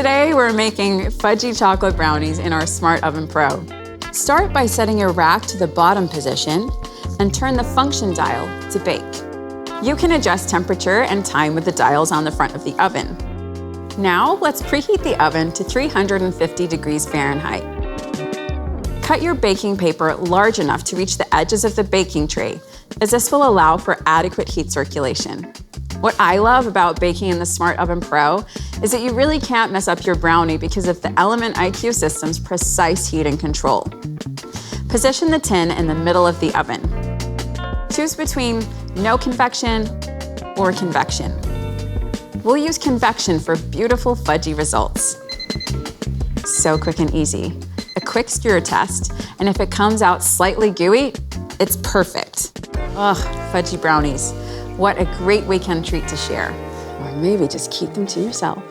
Today we're making fudgy chocolate brownies in our Smart Oven Pro. Start by setting your rack to the bottom position and turn the function dial to bake. You can adjust temperature and time with the dials on the front of the oven. Now let's preheat the oven to 350 degrees Fahrenheit. Cut your baking paper large enough to reach the edges of the baking tray, as this will allow for adequate heat circulation. What I love about baking in the Smart Oven Pro is that you really can't mess up your brownie because of the Element IQ system's precise heat and control. Position the tin in the middle of the oven. Choose between No Convection or Convection. We'll use Convection for beautiful fudgy results. So quick and easy. A quick skewer test, and if it comes out slightly gooey, it's perfect. Ugh, fudgy brownies. What a great weekend treat to share. Or maybe just keep them to yourself.